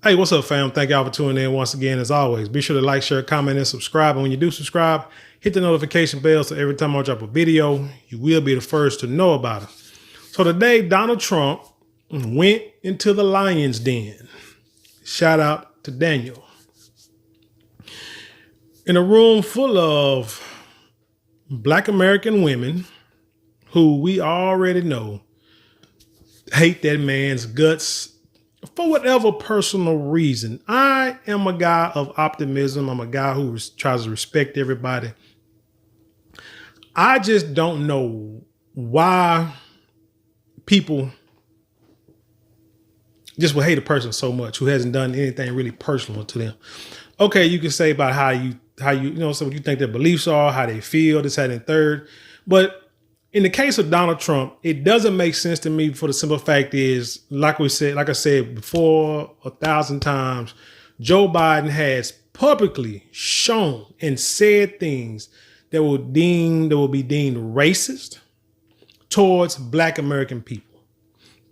Hey, what's up, fam? Thank y'all for tuning in once again. As always, be sure to like, share, comment, and subscribe. And when you do subscribe, hit the notification bell so every time I drop a video, you will be the first to know about it. So today, Donald Trump went into the lion's den. Shout out to Daniel. In a room full of Black American women who we already know hate that man's guts for whatever personal reason. I am a guy of optimism. I'm a guy who tries to respect everybody. I just don't know why people just will hate a person so much who hasn't done anything really personal to them. Okay, you can say about how you so what you think their beliefs are, how they feel, this, that, and third. But in the case of Donald Trump, it doesn't make sense to me for the simple fact is, like I said before 1,000 times, Joe Biden has publicly shown and said things that will be deemed racist towards Black American people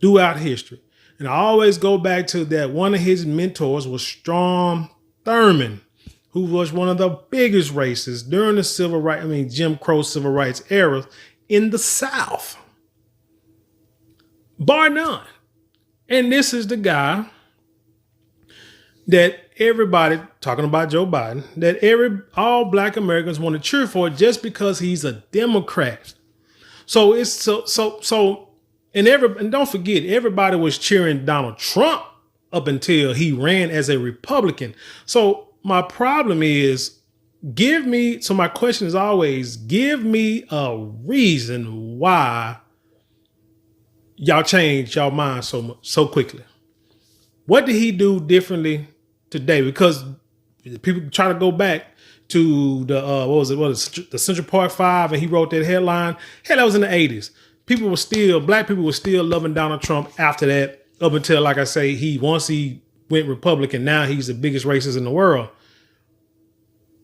throughout history. And I always go back to that one of his mentors was Strom Thurmond, who was one of the biggest racists during the Jim Crow civil rights era in the South, bar none. And this is the guy that everybody, talking about Joe Biden, that all Black Americans want to cheer for just because he's a Democrat. So it's and don't forget, everybody was cheering Donald Trump up until he ran as a Republican. So my problem is, my question is always, give me a reason why y'all changed y'all mind so quickly. What did he do differently today? Because people try to go back to the Central Park 5, and he wrote that headline. Hell, that was in the 80s. Black people were still loving Donald Trump after that, up until, like I say, once he went Republican, now he's the biggest racist in the world.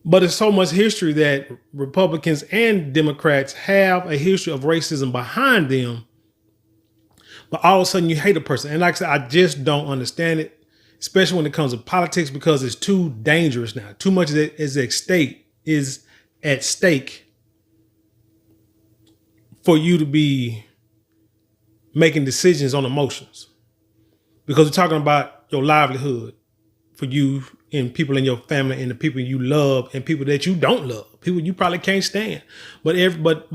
But it's so much history that Republicans and Democrats have a history of racism behind them. But all of a sudden you hate a person. And like I said, I just don't understand it, especially when it comes to politics, because it's too dangerous now. Too much is at stake for you to be making decisions on emotions. Because we're talking about your livelihood for you and people in your family and the people you love and people that you don't love, people you probably can't stand, but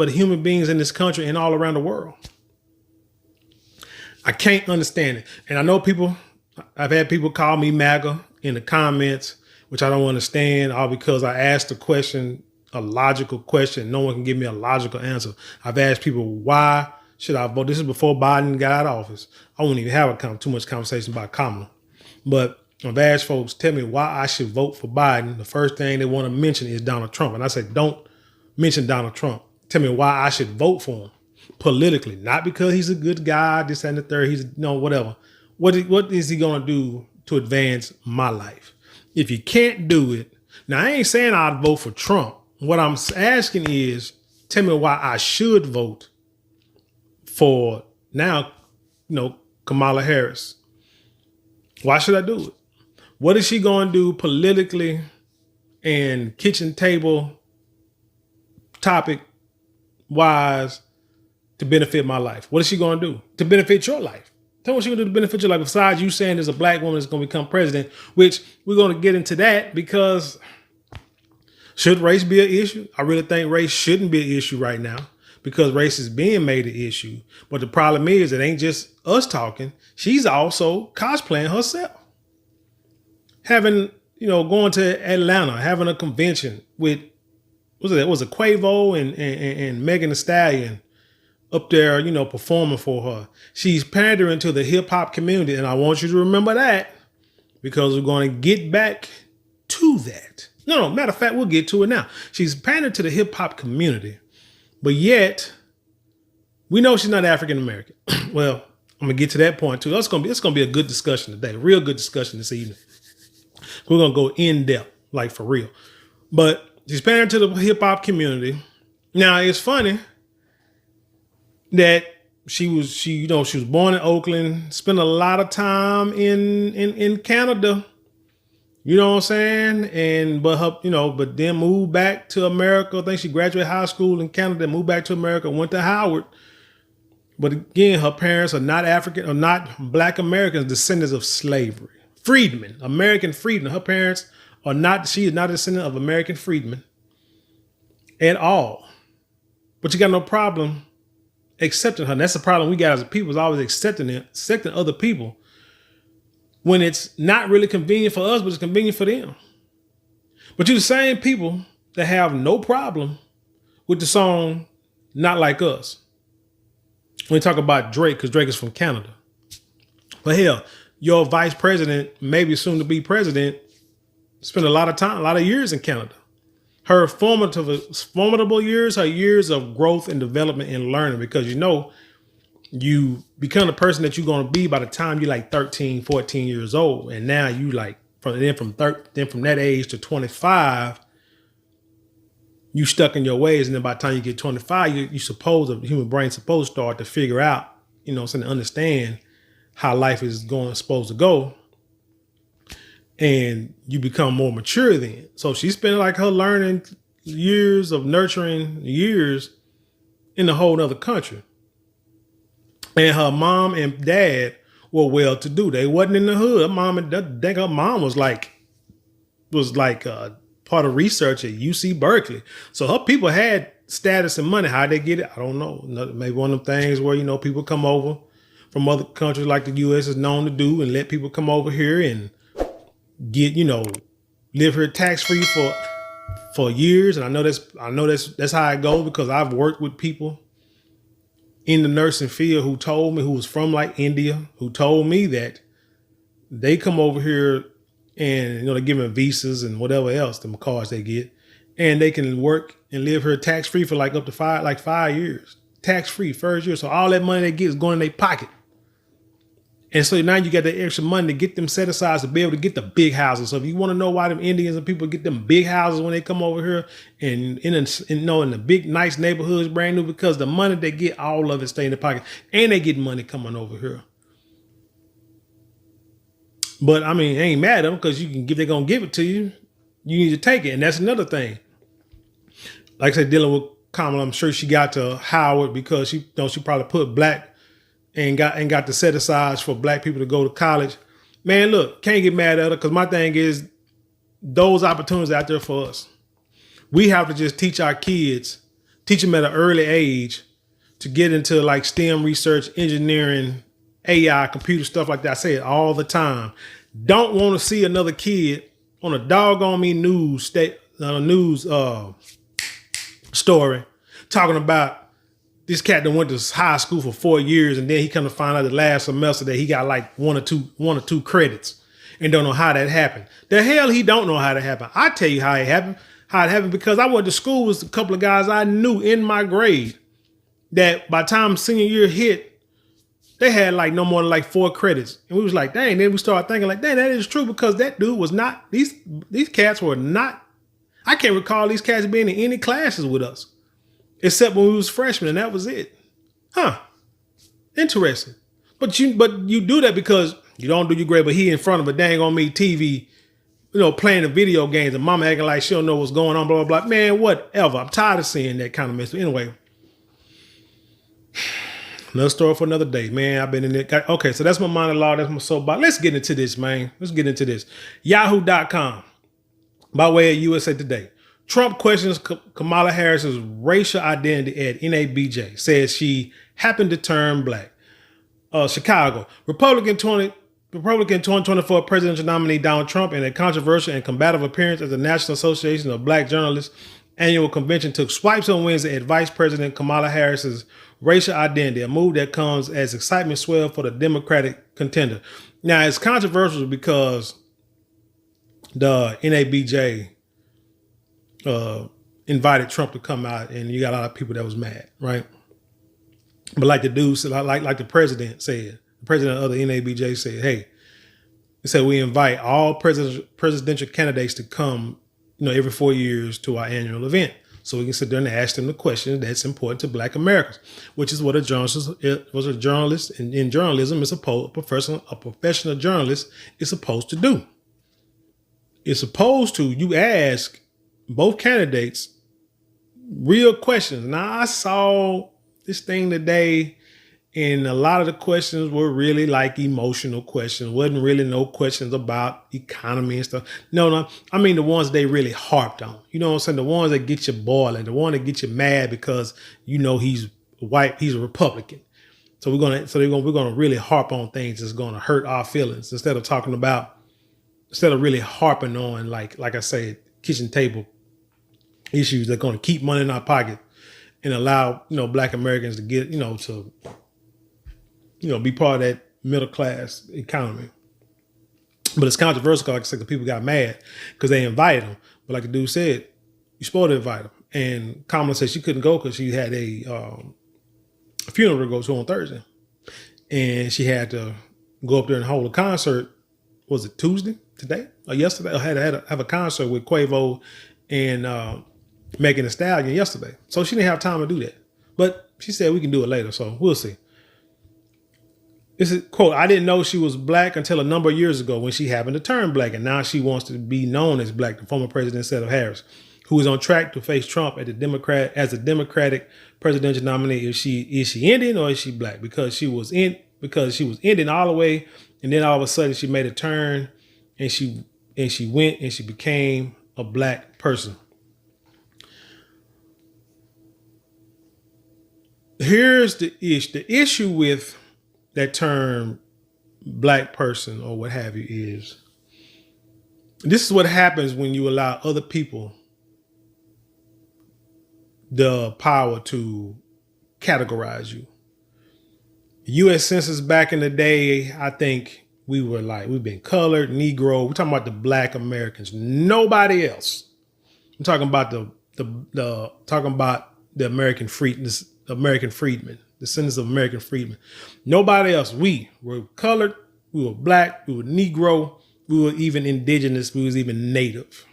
human beings in this country and all around the world. I can't understand it. And I know I've had people call me MAGA in the comments, which I don't understand, all because I asked a logical question. No one can give me a logical answer. I've asked people, why should I vote? This is before Biden got out of office. I won't even have too much conversation about Kamala, but I've asked folks, tell me why I should vote for Biden. The first thing they want to mention is Donald Trump. And I said, don't mention Donald Trump. Tell me why I should vote for him politically, not because he's a good guy, this, that, and the third. He's whatever. What is he going to do to advance my life? If you can't do it, now I ain't saying I'd vote for Trump. What I'm asking is, tell me why I should vote for now, Kamala Harris. Why should I do it? What is she going to do politically and kitchen table topic wise to benefit my life? What is she going to do to benefit your life? Tell me what she's going to do to benefit your life, besides you saying there's a Black woman that's going to become president, which we're going to get into that, because should race be an issue? I really think race shouldn't be an issue right now, because race is being made an issue. But the problem is, it ain't just us talking. She's also cosplaying herself. Going to Atlanta, having a convention with, was it Quavo and Megan Thee Stallion up there, performing for her. She's pandering to the hip hop community. And I want you to remember that, because we're going to get back to that. No, matter of fact, we'll get to it now. She's pandering to the hip hop community, but yet we know she's not African American. Well, I'm going to get to that point too. It's going to be a good discussion today, a real good discussion this evening. We're going to go in depth, like for real. But she's pandering to the hip hop community. Now, it's funny that she was born in Oakland, spent a lot of time in Canada. You know what I'm saying? And but then moved back to America. I think she graduated high school in Canada, moved back to America, went to Howard. But again, her parents are not African or not Black Americans, descendants of slavery. Freedmen, American freedmen. Her parents are not, she is not a descendant of American freedmen at all. But you got no problem accepting her. And that's the problem we got as a people, is always accepting other people when it's not really convenient for us, but it's convenient for them. But you're the same people that have no problem with the song Not Like Us. When we talk about Drake, because Drake is from Canada. But hell, your vice president, maybe soon to be president, spent a lot of time, a lot of years in Canada. Her formidable years, her years of growth and development and learning, because you become the person that you're going to be by the time you're like 13, 14 years old. And now you like, from that age to 25, you stuck in your ways. And then by the time you get 25, the human brain's supposed to start to figure out, to understand how life is supposed to go. And you become more mature then. So she spent like her learning years of nurturing years in a whole other country. And her mom and dad were well-to-do. They wasn't in the hood. Her mom was like part of research at UC Berkeley. So her people had status and money. How'd they get it? I don't know. Maybe one of them things where, people come over from other countries like the U.S. is known to do, and let people come over here and get, live here tax-free for years. And I know that's how it goes, because I've worked with people in the nursing field who told me, who was from like India, who told me that they come over here and, they give them visas and whatever else, the cards they get, and they can work and live here tax-free for like up to 5 years, tax-free first year. So all that money they get is going in their pocket. And so now you got that extra money to get them set aside to be able to get the big houses. So if you want to know why them Indians and people get them big houses when they come over here and in the big, nice neighborhoods, brand new, because the money they get, all of it stay in the pocket, and they get money coming over here. But I ain't mad at them, because they're going to give it to you. You need to take it. And that's another thing. Like I said, dealing with Kamala, I'm sure she got to Howard because she probably put Black and got the set asides for Black people to go to college. Man, look, can't get mad at her, because my thing is those opportunities out there for us. We have to just teach our kids, teach them at an early age to get into like STEM research, engineering, AI, computer stuff like that. I say it all the time. Don't want to see another kid on a doggone me news story talking about this cat that went to high school for 4 years, and then he come to find out the last semester that he got like one or two credits and don't know how that happened. The hell he don't know how that happened. I tell you how it happened, because I went to school with a couple of guys I knew in my grade that by the time senior year hit, they had like no more than like 4 credits. And we was like, dang, then we started thinking like, dang, that is true, because that dude was not, these cats were not, I can't recall these cats being in any classes with us, except when we was freshmen, and that was it. Huh. Interesting. But you do that because you don't do your grade, but he in front of a dang on me TV, playing the video games, and mama acting like she don't know what's going on, blah, blah, blah. Man, whatever. I'm tired of seeing that kind of mess. Anyway, another story for another day, man. I've been in it. Okay, so that's my monologue. That's my soapbox. Let's get into this, man. Let's get into this. Yahoo.com, by way of USA Today. Trump questions Kamala Harris's racial identity at NABJ, says she happened to turn Black. Chicago, Republican 2024 presidential nominee Donald Trump, in a controversial and combative appearance at the National Association of Black Journalists annual convention, took swipes on Wednesday at Vice President Kamala Harris's racial identity, a move that comes as excitement swelled for the Democratic contender. Now, it's controversial because the NABJ invited Trump to come out, and you got a lot of people that was mad, right? But like the dude said, like the president said, the president of the NABJ said, hey, he said, we invite all presidential candidates to come, every 4 years to our annual event. so we can sit there and ask them the questions that's important to Black Americans, which is what a journalist in journalism is a professional journalist is supposed to do. It's supposed to, you ask both candidates real questions. Now, I saw this thing today, and a lot of the questions were really like emotional questions. Wasn't really no questions about economy and stuff. No. I mean, the ones they really harped on. You know what I'm saying? The ones that get you boiling, the one that get you mad because you know he's white, he's a Republican. So we're gonna really harp on things that's gonna hurt our feelings instead of really harping on like I say, kitchen table issues that are gonna keep money in our pocket and allow, Black Americans to get, be part of that middle class economy. But it's controversial, like I said, because people got mad because they invited him. But like the dude said, you're supposed to invite him. And Kamala said she couldn't go because she had a funeral to go to on Thursday. And she had to go up there and hold a concert. Was it Tuesday, today, or yesterday? I had to have a concert with Quavo and Megan Thee Stallion yesterday. So she didn't have time to do that. But she said we can do it later, so we'll see. This is, quote, I didn't know she was Black until a number of years ago when she happened to turn Black, and now she wants to be known as Black, the former president said of Harris, who is on track to face Trump as a Democratic presidential nominee. Is she Indian or is she Black? Because she was Indian all the way, and then all of a sudden she made a turn and she went and she became a Black person. Here's the issue. The issue with that term Black person or what have you is, this is what happens when you allow other people the power to categorize you. U.S. Census back in the day, I think we've been colored, Negro. We're talking about the Black Americans, nobody else. I'm talking about the American freedmen, descendants of American freedmen. Nobody else. We were colored, we were Black, we were Negro, we were even indigenous, we was even native.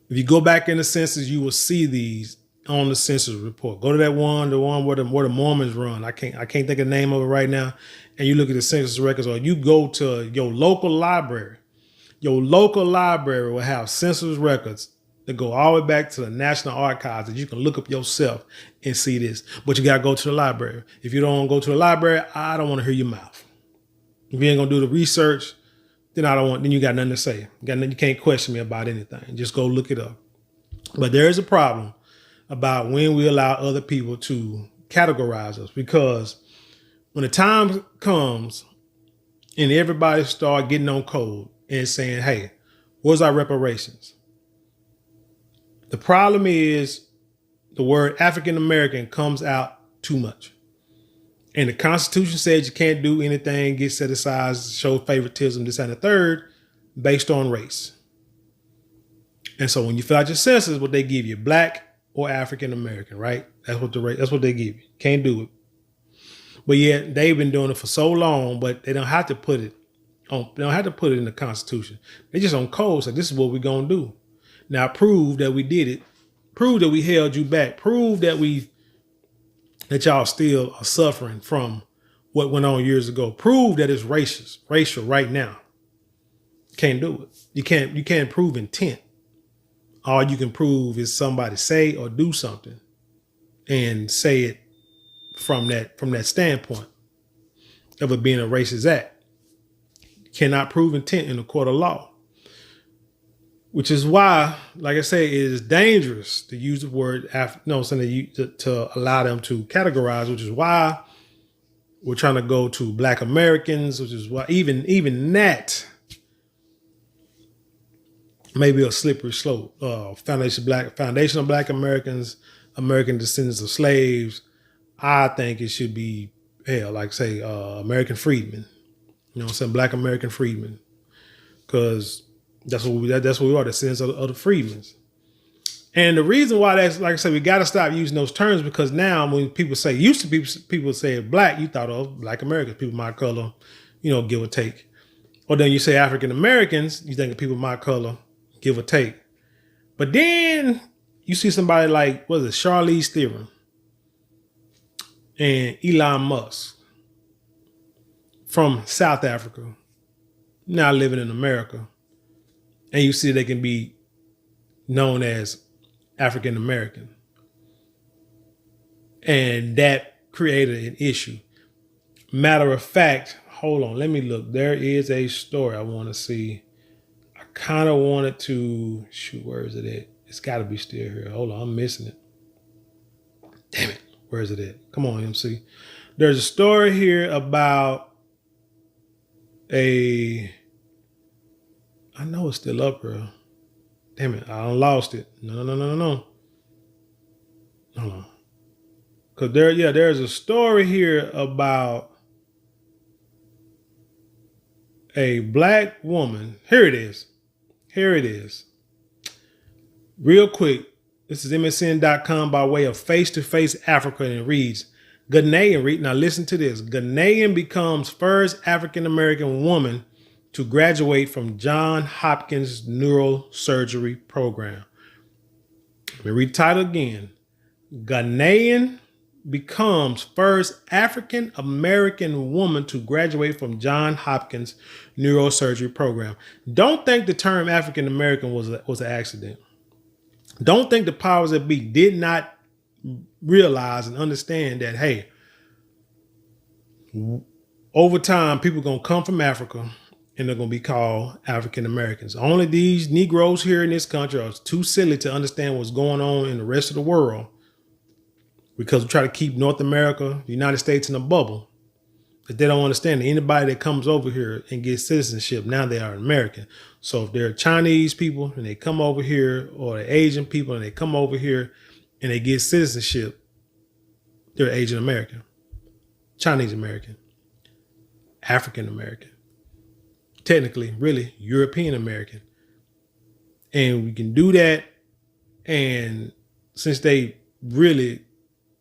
If you go back in the census, you will see these on the census report. Go to the one where the Mormons run. I can't think of the name of it right now. And you look at the census records, or you go to your local library. Your local library will have census records that go all the way back to the National Archives that you can look up yourself and see this. But you got to go to the library. If you don't go to the library, I don't want to hear your mouth. If you ain't going to do the research, then you got nothing to say. You can't question me about anything. Just go look it up. But there is a problem about when we allow other people to categorize us, because when the time comes and everybody start getting on code and saying, hey, where's our reparations? The problem is the word African American comes out too much. And the Constitution says you can't do anything, get set aside, show favoritism, this and the third, based on race. And so when you fill out your census, what they give you, Black or African American, right? That's what they give you. Can't do it. But yet they've been doing it for so long, but they don't have to put it in the Constitution. They just on code say, this is what we're gonna do. Now prove that we did it. Prove that we held you back. Prove that y'all still are suffering from what went on years ago. Prove that it's racial right now. Can't do it. You can't prove intent. All you can prove is somebody say or do something and say it from that standpoint of it being a racist act. You cannot prove intent in a court of law. Which is why, like I say, it is dangerous to use the word to allow them to categorize, which is why we're trying to go to Black Americans, which is why even that may be a slippery slope. Foundational Black Americans, American descendants of slaves. I think it should be American freedmen. You know what I'm saying? Black American freedmen. Because that's what we are, the descendants of the freedmen. And the reason why that's, like I said, we got to stop using those terms, because now when people say, people say Black, you thought of Black Americans, people my color, give or take. Or then you say African Americans, you think of people my color, give or take. But then you see somebody like, what is it, Charlize Theron and Elon Musk from South Africa, now living in America, and you see they can be known as African American. And that created an issue. Matter of fact, hold on, let me look. There is a story I want to see. I kind of wanted to, shoot, where is it at? It's got to be still here. Hold on, I'm missing it. Damn it, where is it at? Come on, MC. There's a story here about I know it's still up here. Damn it, I lost it. No. Hold on. Because there's a story here about a black woman. Here it is. Real quick, this is MSN.com by way of Face-to-Face Africa, and it reads, Ghanaian, now listen to this. Ghanaian becomes first African-American woman to graduate from Johns Hopkins neurosurgery program. Let me read the title again. Ghanaian becomes first African-American woman to graduate from Johns Hopkins neurosurgery program. Don't think the term African-American was an accident. Don't think the powers that be did not realize and understand that, hey, over time, people are going to come from Africa and they're going to be called African Americans. Only these Negroes here in this country are too silly to understand what's going on in the rest of the world, because we try to keep North America, the United States, in a bubble. But they don't understand that anybody that comes over here and gets citizenship, now they are American. So if they're Chinese people and they come over here, or they're Asian people and they come over here and they get citizenship, they're Asian American, Chinese American, African American, technically, really European American. And we can do that. And since they really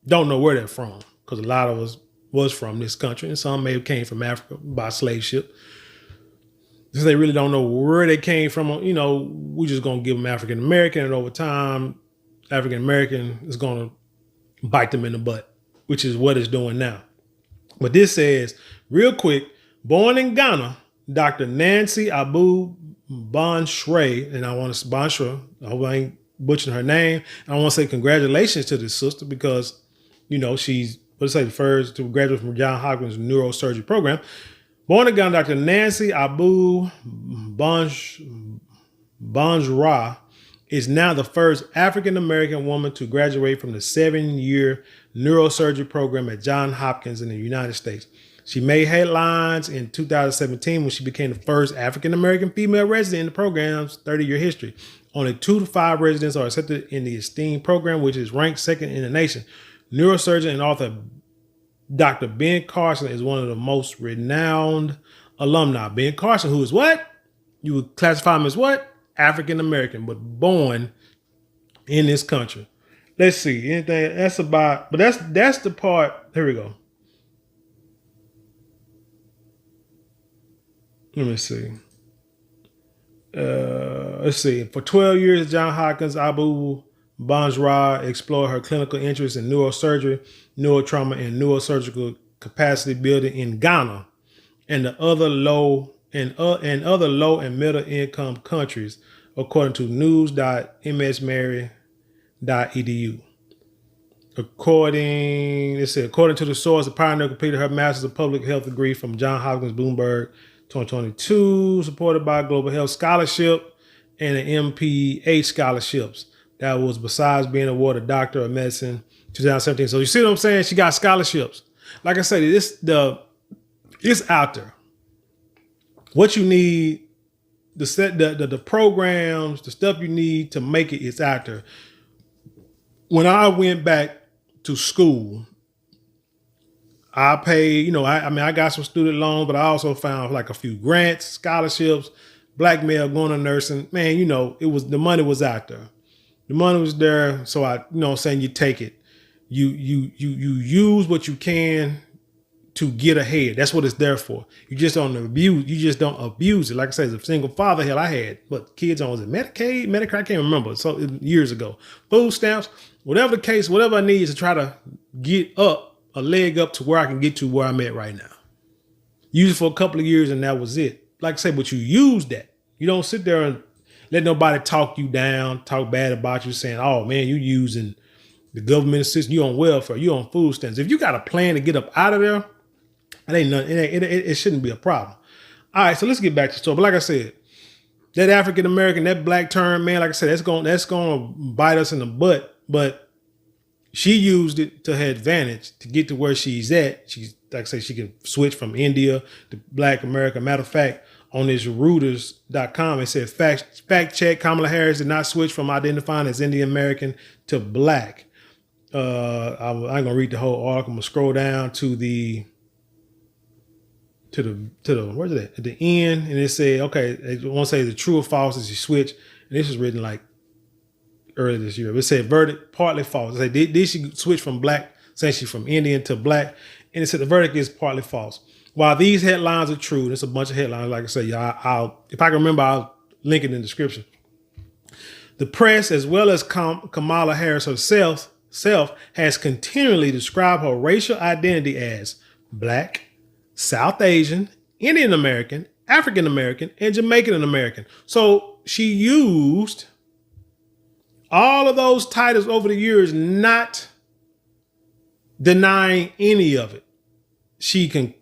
don't know where they're from, because a lot of us was from this country and some may have came from Africa by slave ship, since they really don't know where they came from, you know, we're just going to give them African American, and over time, African American is going to bite them in the butt, which is what it's doing now. But this says, real quick, born in Ghana, Dr. Nancy Abu Bonshre, and I want to Bonshre, I hope I ain't butchering her name. And I want to say congratulations to this sister, because, you know, she's, first to graduate from Johns Hopkins neurosurgery program. Born in Ghana, Dr. Nancy Abu Bonjra is now the first African-American woman to graduate from the 7-year neurosurgery program at Johns Hopkins in the United States. She made headlines in 2017 when she became the first African-American female resident in the program's 30-year history. Only 2 to 5 residents are accepted in the esteemed program, which is ranked second in the nation. Neurosurgeon and author Dr. Ben Carson is one of the most renowned alumni. Ben Carson, who is what? You would classify him as what? African-American, but born in this country. Let's see. Anything that's about, but that's the part. Here we go. Let me see. Let's see. For 12 years at Johns Hopkins, Abu Bonjra explored her clinical interests in neurosurgery, neurotrauma, and neurosurgical capacity building in Ghana and the other low and middle income countries, according to news.msmary.edu. According to the source, the pioneer completed her Master's of Public Health degree from Johns Hopkins Bloomberg 2022, supported by Global Health Scholarship and an MPH scholarships. That was besides being awarded Doctor of Medicine 2017. So you see what I'm saying? She got scholarships. Like I said, it's out there. What you need, the programs, the stuff you need to make it's out there. When I went back to school, I paid, I got some student loans, but I also found like a few grants, scholarships, blackmail, going to nursing. Man, the money was out there. The money was there. So you take it. You use what you can to get ahead. That's what it's there for. You just don't abuse. You just don't abuse it. Like I said, as a single father, hell, I had what kids on, was it Medicaid, Medicare? I can't remember. So years ago, food stamps, whatever the case, whatever I need is to try to get up a leg up to where I can get to where I'm at right now. Use it for a couple of years and that was it. Like I say, but you use that. You don't sit there and let nobody talk you down, talk bad about you, saying, "Oh man, you using the government assistance, you on welfare, you on food stamps." If you got a plan to get up out of there, it ain't nothing. It shouldn't be a problem. All right, so let's get back to the story. But like I said, that African American, that black term, man, like I said, that's going to bite us in the butt. But she used it to her advantage to get to where she's at. She's, like I say, she can switch from India to Black America. Matter of fact, on this Reuters.com, it said fact check: Kamala Harris did not switch from identifying as Indian American to Black. I'm gonna read the whole article. I'm gonna scroll down to the where's it at the end, and it said, okay, it won't say the true or false as you switch. And this was written like earlier this year. It said verdict partly false. It said did she switch from Black, saying she's from Indian to Black, and it said the verdict is partly false. While these headlines are true, there's a bunch of headlines. Like I say, I'll if I can remember, I'll link it in the description. The press, as well as Kamala Harris herself has continually described her racial identity as Black, South Asian, Indian American, African American, and Jamaican American. So she used all of those titles over the years, not denying any of it.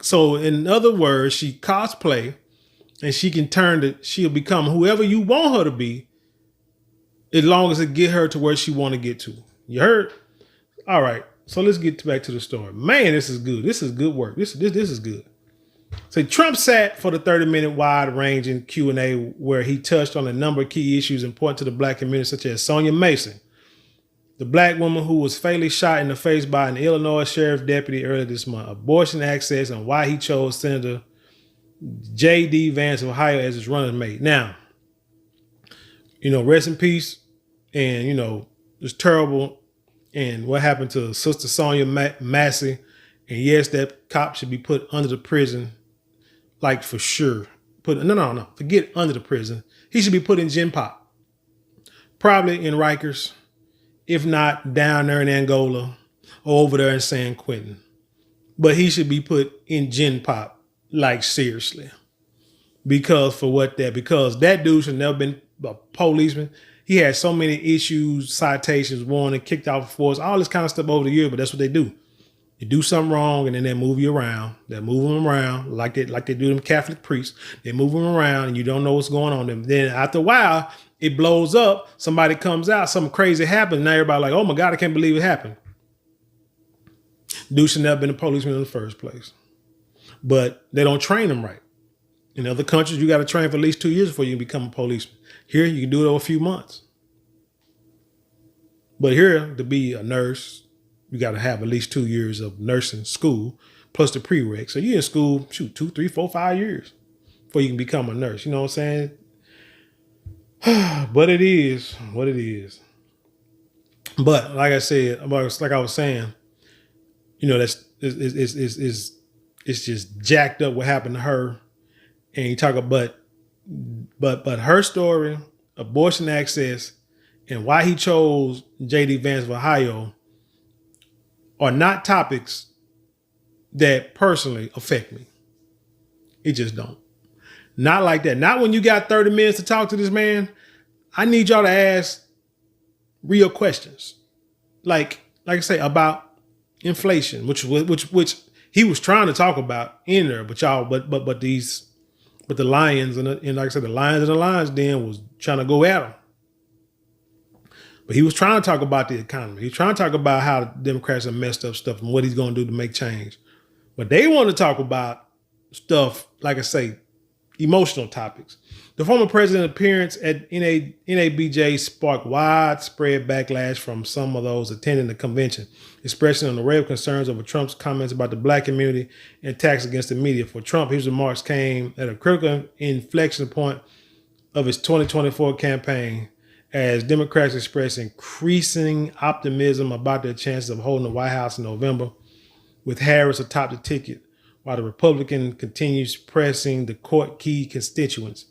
So in other words, she cosplay and she can she'll become whoever you want her to be, as long as it get her to where she want to get to. You heard? All right. So let's get back to the story. Man, this is good. This is good work. This is good. So Trump sat for the 30-minute wide-ranging Q&A where he touched on a number of key issues important to the Black community, such as Sonia Mason, the Black woman who was fatally shot in the face by an Illinois sheriff deputy earlier this month, abortion access, and why he chose Senator J.D. Vance of Ohio as his running mate. Now, rest in peace, and, it's terrible. And what happened to Sister Sonia Massey. And yes, that cop should be put under the prison, like for sure. No. Forget under the prison. He should be put in Gen Pop. Probably in Rikers, if not down there in Angola or over there in San Quentin. But he should be put in Gen Pop, like seriously. Because that dude should never been a policeman. He had so many issues, citations, warning, kicked off force, all this kind of stuff over the years, but that's what they do. You do something wrong and then they move you around. They move them around like they do them Catholic priests. They move them around and you don't know what's going on. Then after a while, it blows up. Somebody comes out, something crazy happens. Now everybody like, oh my God, I can't believe it happened. Dude should never been a policeman in the first place. But they don't train them right. In other countries, you got to train for at least 2 years before you can become a policeman. Here, you can do it over a few months. But here, to be a nurse, you got to have at least 2 years of nursing school plus the prereq. So you're in school, 2, 3, 4, 5 years before you can become a nurse. You know what I'm saying? But it is what it is. But like I said, like I was saying, it's just jacked up what happened to her. And you talk about, but her story, abortion access, and why he chose J.D. Vance of Ohio are not topics that personally affect me. It just don't. Not like that. Not when you got 30 minutes to talk to this man. I need y'all to ask real questions. Like I say, about inflation, which he was trying to talk about in there, but the lions and like I said, the lions and the lions den was trying to go at him. But he was trying to talk about the economy. He was trying to talk about how the Democrats have messed up stuff and what he's going to do to make change. But they want to talk about stuff, like I say, emotional topics. The former president's appearance at NABJ sparked widespread backlash from some of those attending the convention, expressing an array of concerns over Trump's comments about the Black community and attacks against the media. For Trump, his remarks came at a critical inflection point of his 2024 campaign, as Democrats express increasing optimism about their chances of holding the White House in November, with Harris atop the ticket. while the Republican continues pressing the court key constituents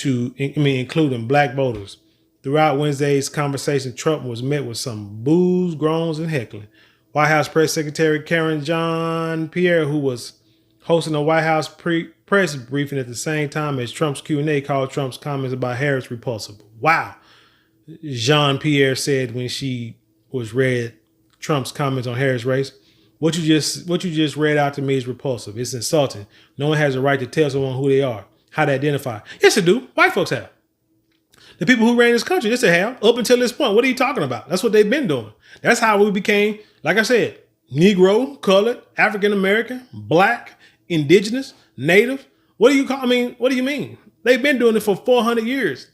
including black voters. Throughout Wednesday's conversation, Trump was met with some boos, groans, and heckling. White House Press Secretary Karen Jean-Pierre, who was hosting a White House press briefing at the same time as Trump's Q&A, called Trump's comments about Harris repulsive. Wow, Jean-Pierre said when she was read Trump's comments on Harris' race. What you just read out to me is repulsive. It's insulting. No one has a right to tell someone who they are, how to identify. Yes, they do. White folks have. The people who ran this country, yes, they have. Up until this point, what are you talking about? That's what they've been doing. That's how we became, like I said, Negro, colored, African American, black, indigenous, native. What do you mean? They've been doing it for 400 years.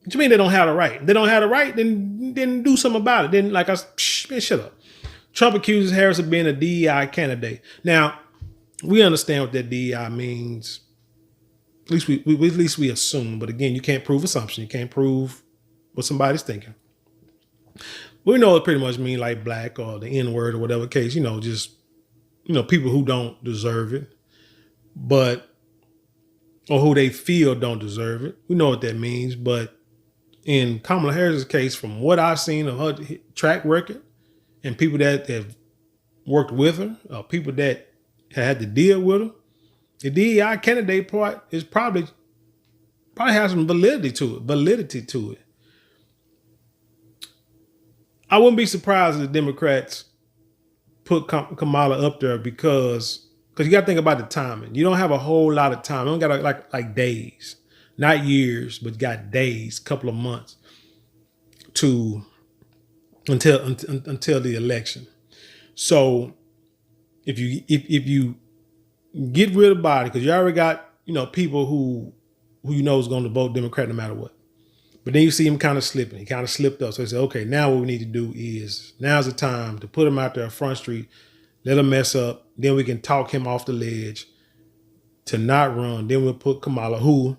What you mean they don't have the right? They don't have the right, then do something about it. Then, man, shut up. Trump accuses Harris of being a DEI candidate. Now, we understand what that DEI means. At least we assume. But again, you can't prove assumption. You can't prove what somebody's thinking. We know it pretty much mean like black or the N-word or whatever case. Just people who don't deserve it, or who they feel don't deserve it. We know what that means. But in Kamala Harris's case, from what I've seen of her track record, and people that have worked with her, or people that had to deal with her, the DEI candidate part is probably has some validity to it. I wouldn't be surprised if the Democrats put Kamala up there because you got to think about the timing. You don't have a whole lot of time. You don't got like days, not years, but you got days, couple of months until the election. So if you get rid of body, because you already got people who is going to vote Democrat no matter what, but then you see him kind of slipping. He kind of slipped up. So he said, okay, now what we need to do is now's the time to put him out there on Front Street, let him mess up, then we can talk him off the ledge to not run. Then we'll put Kamala, who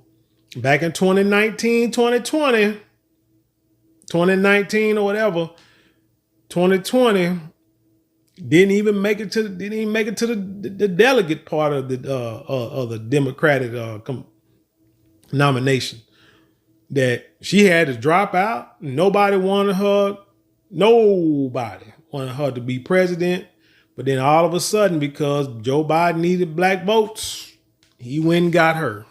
back in 2019 or whatever. 2020 didn't even make it to the delegate part of the Democratic nomination. That she had to drop out. Nobody wanted her to be president. But then all of a sudden, because Joe Biden needed black votes, he went and got her.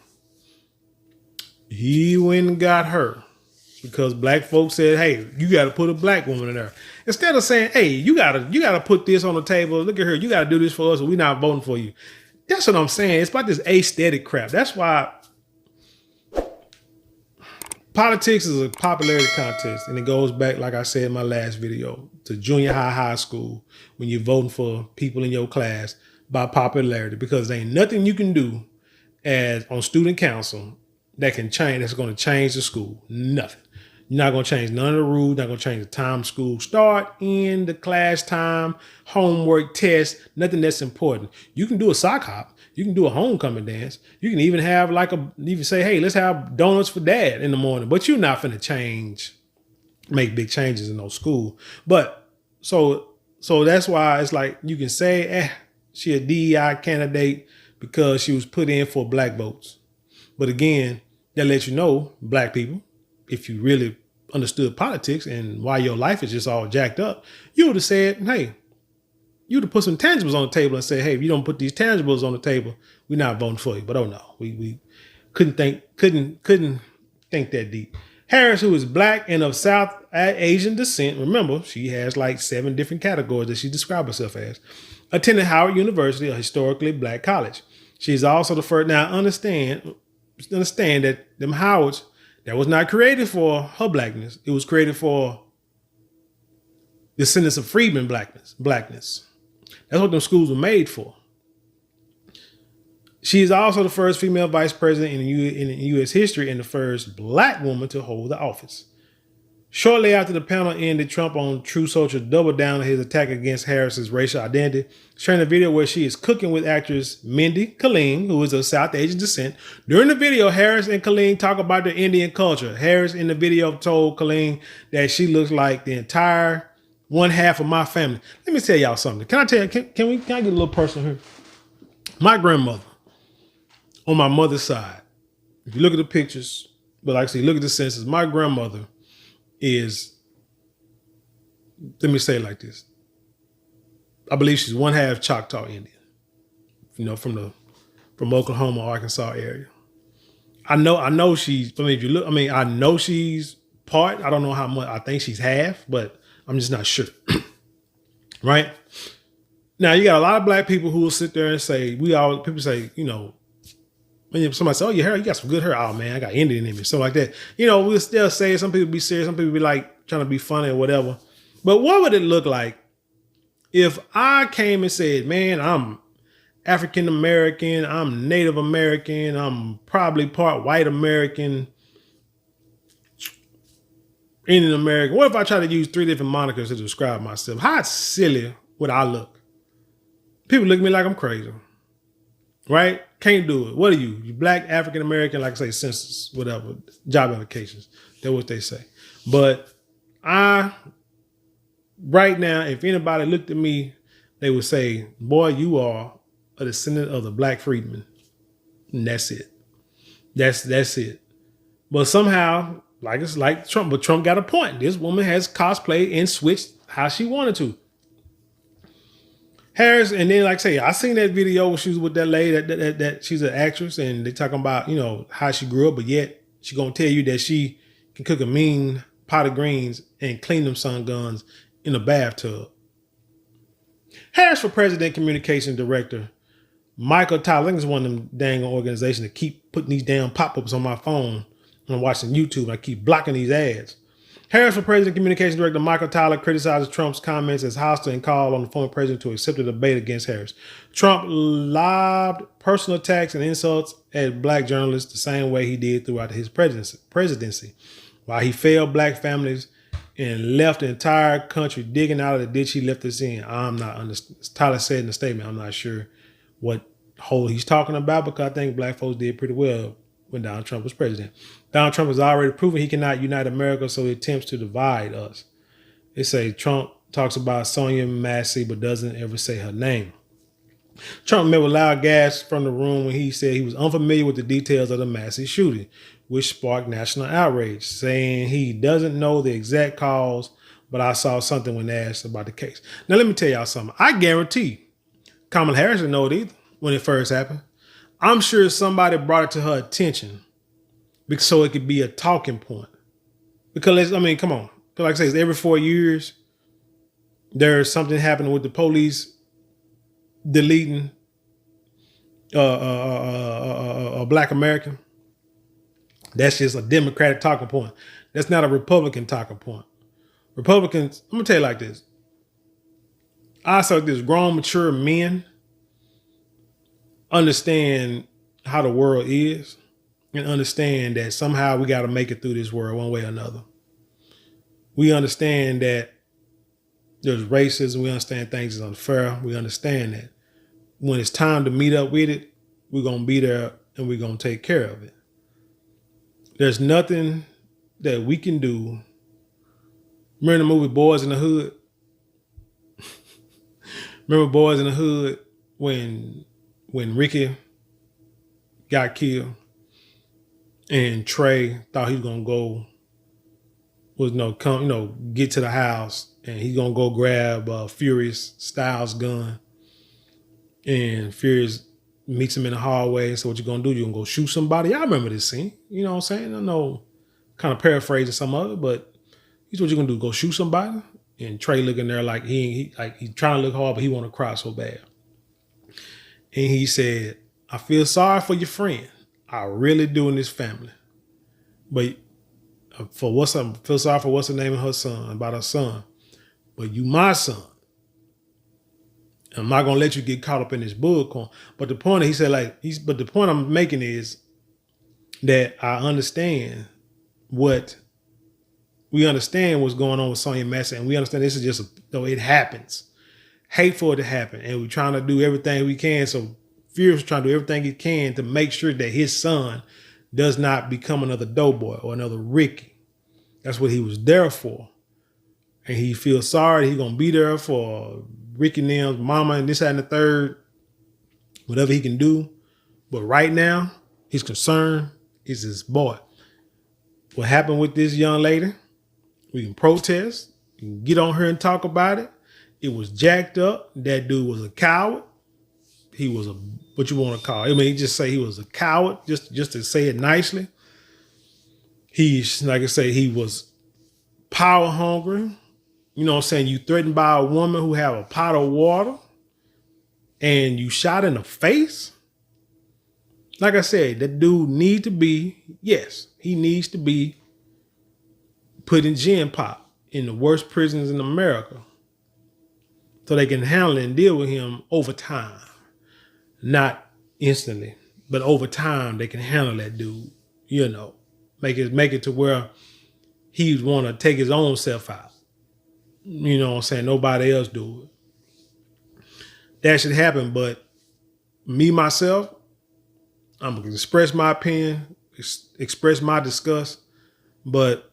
Because black folks said, hey, you got to put a black woman in there. Instead of saying, hey, you gotta put this on the table. Look at her. You got to do this for us or we're not voting for you. That's what I'm saying. It's about this aesthetic crap. That's why politics is a popularity contest. And it goes back, like I said in my last video, to junior high school, when you're voting for people in your class by popularity, because there ain't nothing you can do on student council that's going to change the school. Nothing. You're not going to change none of the rules. Not going to change the time school start, end, the class time, homework, test, nothing that's important. You can do a sock hop. You can do a homecoming dance. You can even have even say, hey, let's have donuts for dad in the morning. But you're not going to make big changes in those schools. But so that's why it's like you can say, she a DEI candidate because she was put in for black votes. But again, that lets you know, black people, if you really understood politics and why your life is just all jacked up, you would have said, hey, you would have put some tangibles on the table and said, hey, if you don't put these tangibles on the table, we're not voting for you. But oh no, we couldn't think that deep. Harris, who is black and of South Asian descent, remember, she has like 7 different categories that she described herself as, attended Howard University, a historically black college. She's also the first. Now understand that them Howards, that was not created for her blackness. It was created for descendants of freedmen blackness. That's what them schools were made for. She is also the first female vice president in U.S. history and the first black woman to hold the office. Shortly after the panel ended, Trump on Truth Social doubled down on his attack against Harris's racial identity, sharing a video where she is cooking with actress Mindy Kaling, who is of South Asian descent. During the video, Harris and Kaling talk about their Indian culture. Harris in the video told Kaling that she looks like the entire one half of my family. Let me tell y'all something. Can I get a little personal here? My grandmother on my mother's side, if you look at the pictures, but like I say, look at the census, my grandmother is, let me say it like this. I believe she's one half Choctaw Indian, from Oklahoma, Arkansas area. I know she's, if you look, I know she's part. I don't know how much. I think she's half, but I'm just not sure. Right? Now, you got a lot of black people who will sit there and say, people say, when somebody say, oh, your hair, you got some good hair. Oh, man, I got Indian in me. So like that. We'll still say it. Some people be serious. Some people be like trying to be funny or whatever. But what would it look like if I came and said, man, I'm African American, I'm Native American, I'm probably part white American, Indian American. What if I try to use 3 different monikers to describe myself? How silly would I look? People look at me like I'm crazy. Right? Can't do it. What are you? You black, African American, like I say, census, whatever, job applications. That's what they say. But right now, if anybody looked at me, they would say, boy, you are a descendant of the black freedmen. And that's it. That's it. But somehow, it's like Trump, but Trump got a point. This woman has cosplayed and switched how she wanted to. Harris, and then like I say, I seen that video where she was with that lady that she's an actress, and they talking about, how she grew up, but yet she gonna tell you that she can cook a mean pot of greens and clean them sun guns in a bathtub. Harris for President Communications Director Michael Tyler, I think it's one of them dang organizations that keep putting these damn pop-ups on my phone when I'm watching YouTube. I keep blocking these ads. Harris for President Communications Director Michael Tyler criticizes Trump's comments as hostile and called on the former president to accept a debate against Harris. Trump lobbed personal attacks and insults at black journalists the same way he did throughout his presidency. While he failed black families and left the entire country digging out of the ditch he left us in. Tyler said in the statement, I'm not sure what hole he's talking about, because I think black folks did pretty well when Donald Trump was president. Donald Trump has already proven he cannot unite America, so he attempts to divide us. They say Trump talks about Sonia Massey, but doesn't ever say her name. Trump met with loud gasps from the room when he said he was unfamiliar with the details of the Massey shooting, which sparked national outrage, saying he doesn't know the exact cause, but I saw something when asked about the case. Now, let me tell y'all something. I guarantee Kamala Harris didn't know it either when it first happened. I'm sure somebody brought it to her attention so it could be a talking point. Because, come on. Like I say, it's every 4 years, there's something happening with the police deleting a black American. That's just a Democratic talking point. That's not a Republican talking point. Republicans, I'm going to tell you like this. I saw this grown, mature men understand how the world is and understand that somehow we got to make it through this world one way or another. We understand that there's racism. We understand things is unfair. We understand that when it's time to meet up with it, we're going to be there and we're going to take care of it. There's nothing that we can do. Remember the movie Boys in the Hood? Remember Boys in the Hood when Ricky got killed and Trey thought he was gonna get to the house and he's gonna go grab Furious Styles' gun, and Furious meets him in the hallway. So what you gonna do? You gonna go shoot somebody? I remember this scene. You know what I'm saying? I know, kind of paraphrasing some of it, but he's what you gonna do? Go shoot somebody? And Trey looking there like he's trying to look hard, but he want to cry so bad. And he said, I feel sorry for your friend. I really do in this family. But I feel sorry for what's the name of her son, about her son. But you my son. I'm not gonna let you get caught up in this bullcorn. But the point the point I'm making is that I understand we understand what's going on with Sonia Massey, and we understand this is it happens. Hate for it to happen. And we're trying to do everything we can. So Furious is trying to do everything he can to make sure that his son does not become another Doughboy or another Ricky. That's what he was there for. And he feels sorry he's going to be there for Ricky and them's mama and this, that, and the third. whatever he can do. But right now, his concern is his boy. What happened with this young lady, we can protest, we can get on her and talk about it. It was jacked up. That dude was a coward. He was a, what you want to call it. I mean, he just say he was a coward, just to say it nicely. He's, like I say, he was power hungry. You know what I'm saying? You threatened by a woman who have a pot of water and you shot in the face. Like I said, that dude need to be, yes, he needs to be put in gen pop in the worst prisons in America so they can handle it and deal with him over time. Not instantly, but over time they can handle that dude, you know, make it to where he'd want to take his own self out. You know what I'm saying? Nobody else do it. That should happen, but me, myself, I'm going to express my opinion, express my disgust, but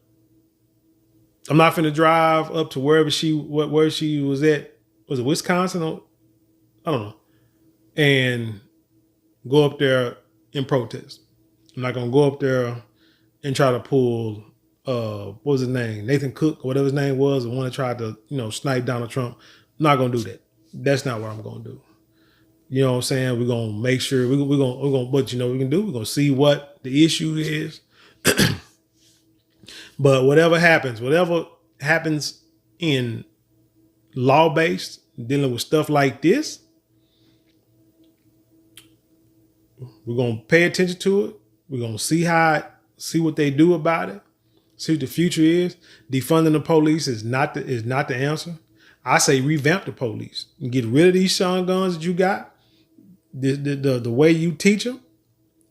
I'm not finna drive up to where she was at. Was it Wisconsin? I don't know. And go up there and protest. I'm not gonna go up there and try to pull what was his name? Nathan Cook, or whatever his name was, the one that tried to, snipe Donald Trump. I'm not gonna do that. That's not what I'm gonna do. You know what I'm saying? We're gonna make sure we're gonna what we can do, we're gonna see what the issue is. But whatever happens in law-based, dealing with stuff like this, we're going to pay attention to it. We're going to see what they do about it. See what the future is. Defunding the police is not the answer. I say revamp the police and get rid of these Sean guns that you got. The way you teach them,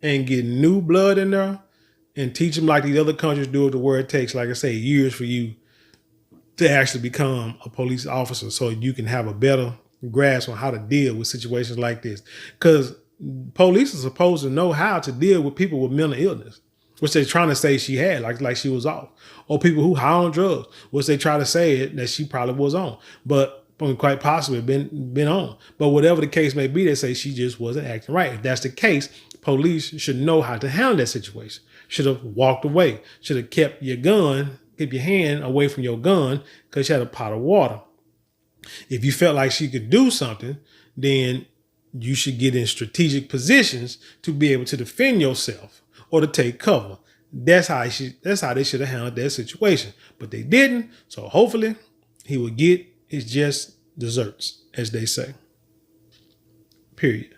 and get new blood in there and teach them like these other countries do it, to where it takes, like I say, years for you to actually become a police officer, so you can have a better grasp on how to deal with situations like this. Because police are supposed to know how to deal with people with mental illness, which they're trying to say she had, like she was off, or people who high on drugs, which they try to say it that she probably was on, but quite possibly been on. But whatever the case may be, they say she just wasn't acting right. If that's the case, police should know how to handle that situation. Should have walked away. Should have kept your hand away from your gun because she had a pot of water. If you felt like she could do something, then you should get in strategic positions to be able to defend yourself or to take cover. That's how they should have handled that situation. But they didn't. So hopefully he will get his just desserts, as they say. Period.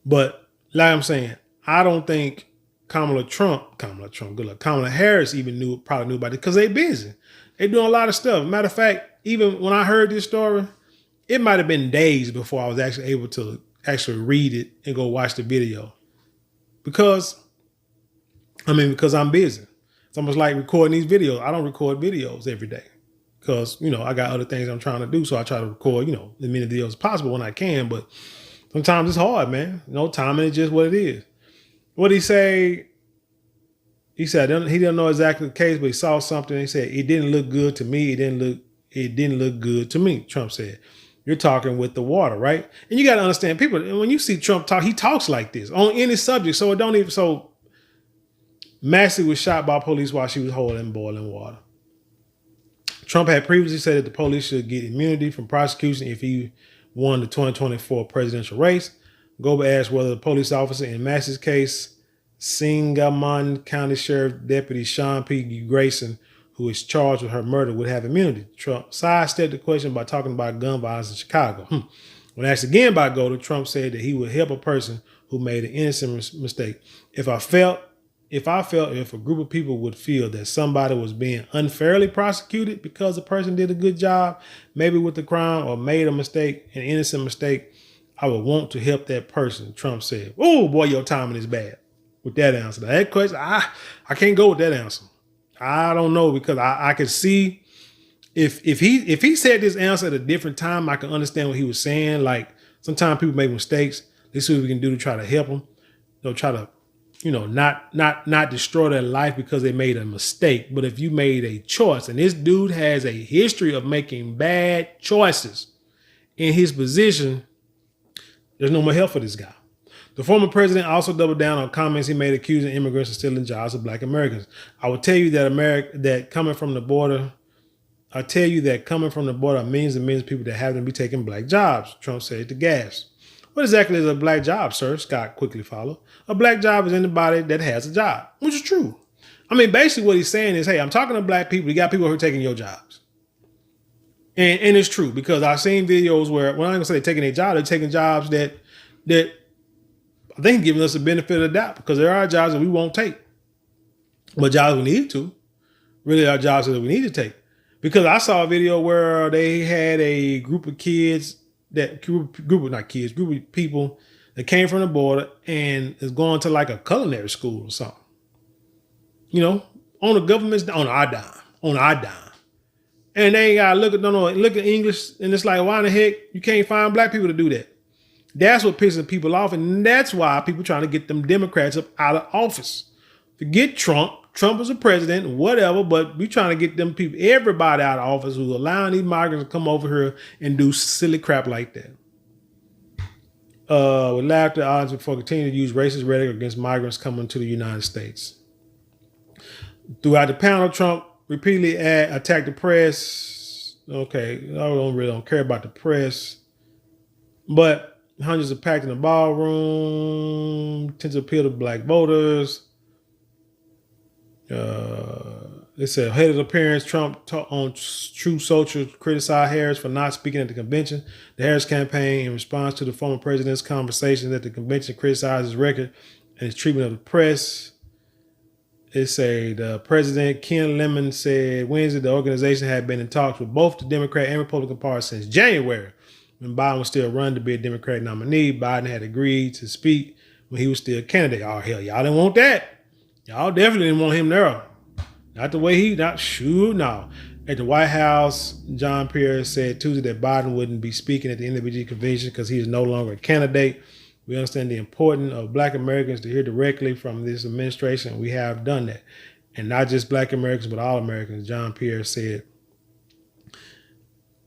But like I'm saying, I don't think Kamala Harris probably knew about it, because they busy. They doing a lot of stuff. Matter of fact, even when I heard this story, it might have been days before I was actually able to actually read it and go watch the video. Because I'm busy. It's almost like recording these videos. I don't record videos every day because, I got other things I'm trying to do. So I try to record, as many videos as possible when I can. But sometimes it's hard, man. Timing is just what it is. What he say? He said he didn't know exactly the case, but he saw something. He said, it didn't look good to me. It didn't look good to me, Trump said. You're talking with the water, right? And you got to understand, people, when you see Trump talk, he talks like this on any subject. So Massey was shot by police while she was holding boiling water. Trump had previously said that the police should get immunity from prosecution if he won the 2024 presidential race. Goldberg asked whether the police officer in Massey's case, Sangamon County Sheriff Deputy Sean P. Grayson, who is charged with her murder, would have immunity. Trump sidestepped the question by talking about gun violence in Chicago. When asked again by Goldberg, Trump said that he would help a person who made an innocent mistake. If a group of people would feel that somebody was being unfairly prosecuted because the person did a good job, maybe with the crime, or made an innocent mistake, I would want to help that person, Trump said. Oh boy, your timing is bad with that answer. That question, I can't go with that answer. I don't know, because I could see if he said this answer at a different time, I can understand what he was saying. Like, sometimes people make mistakes. Let's see what we can do to try to help them. Try to, not destroy their life because they made a mistake. But if you made a choice, and this dude has a history of making bad choices in his position, There's no more help for this guy. The former president also doubled down on comments he made accusing immigrants of stealing jobs of Black Americans. I will tell you that coming from the border are millions and millions of people that happen to be taking Black jobs, Trump said to Gas. What exactly is a Black job, sir? Scott quickly followed. A Black job is anybody that has a job, which is true. I mean, basically what he's saying is, hey, I'm talking to Black people. You got people who are taking your jobs. And it's true, because I've seen videos where, well, I'm not going to say they're taking their job, they're taking jobs that I think giving us the benefit of the doubt, because there are jobs that we won't take. But jobs we need to. Really are jobs that we need to take. Because I saw a video where they had a group of kids, group of people that came from the border and is going to like a culinary school or something. You know, on our dime. And they ain't gotta look at English, and it's like, why in the heck you can't find Black people to do that? That's what pisses people off, and that's why people trying to get them Democrats up out of office. Forget Trump. Trump is a president, whatever, but we trying to get them people, everybody out of office who's allowing these migrants to come over here and do silly crap like that. With laughter, odds before continuing to use racist rhetoric against migrants coming to the United States. Throughout the panel, Trump repeatedly attacked the press. Okay, I don't care about the press. But hundreds are packed in the ballroom, tends to appeal to Black voters. They said, ahead of the appearance, Trump on True Social criticized Harris for not speaking at the convention. The Harris campaign, in response to the former president's conversation at the convention, criticized his record and his treatment of the press. It said President Ken Lemon said Wednesday the organization had been in talks with both the Democrat and Republican parties since January, when Biden was still running to be a Democratic nominee. Biden had agreed to speak when he was still a candidate. Oh, hell, y'all didn't want that. Y'all definitely didn't want him there. Not the way no. At the White House, John Pierre said Tuesday that Biden wouldn't be speaking at the NABJ convention because he is no longer a candidate. We understand the importance of Black Americans to hear directly from this administration. We have done that. And not just Black Americans, but all Americans, John Pierre said.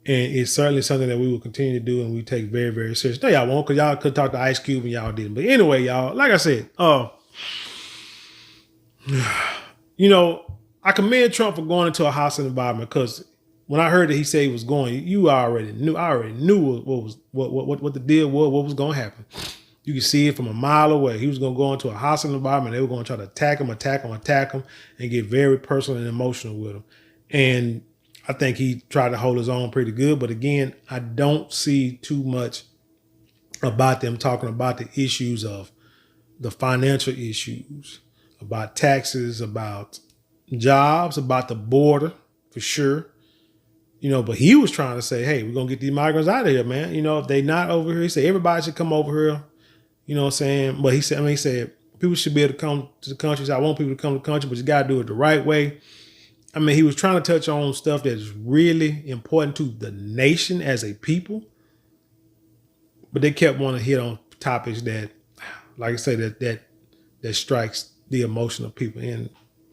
And it's certainly something that we will continue to do and we take very, very seriously. No, y'all won't, because y'all could talk to Ice Cube and y'all didn't. But anyway, y'all, like I said, you know, I commend Trump for going into a hostile environment, because when I heard that he said he was going, I already knew what the deal was, what was going to happen. You could see it from a mile away. He was going to go into a hostile environment. They were going to try to attack him, and get very personal and emotional with him. And I think he tried to hold his own pretty good. But again, I don't see too much about them talking about the issues of the financial issues, about taxes, about jobs, about the border, for sure. You know, but he was trying to say, hey, we're going to get these migrants out of here, man. You know, if they not over here, he said everybody should come over here. You know what I'm saying? But he said people should be able to come to the country. So I want people to come to the country, but you got to do it the right way. I mean, he was trying to touch on stuff that's really important to the nation as a people. But they kept wanting to hit on topics that, like I say, that strikes the emotion of people. And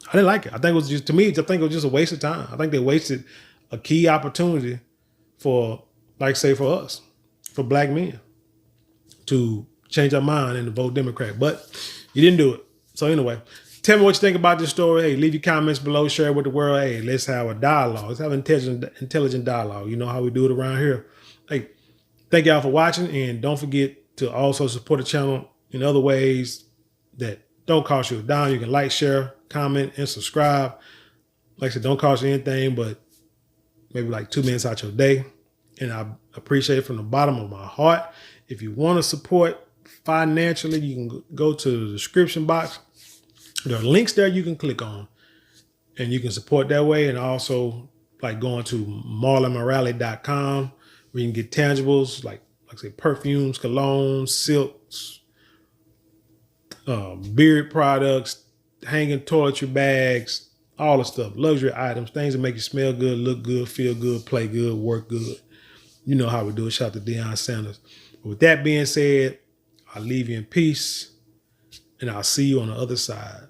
I didn't like it. I think it was just, to me, I think it was just a waste of time. I think they wasted a key opportunity for, like say, for us, for Black men, to change our mind and to vote Democrat. But you didn't do it. So anyway, tell me what you think about this story. Hey, leave your comments below, share it with the world. Hey, let's have a dialogue. Let's have intelligent dialogue. You know how we do it around here. Hey, thank y'all for watching, and don't forget to also support the channel in other ways that don't cost you a dime. You can like, share, comment, and subscribe. Like I said, don't cost you anything, but maybe like 2 minutes out your day. And I appreciate it from the bottom of my heart. If you want to support financially, you can go to the description box. There are links there you can click on, and you can support that way. And also, like, going to marlonmorale.com, where you can get tangibles like say perfumes, colognes, silks, beard products, hanging toiletry bags, all the stuff, luxury items, things that make you smell good, look good, feel good, play good, work good. You know how we do it. Shout out to Deion Sanders. But with that being said, I'll leave you in peace, and I'll see you on the other side.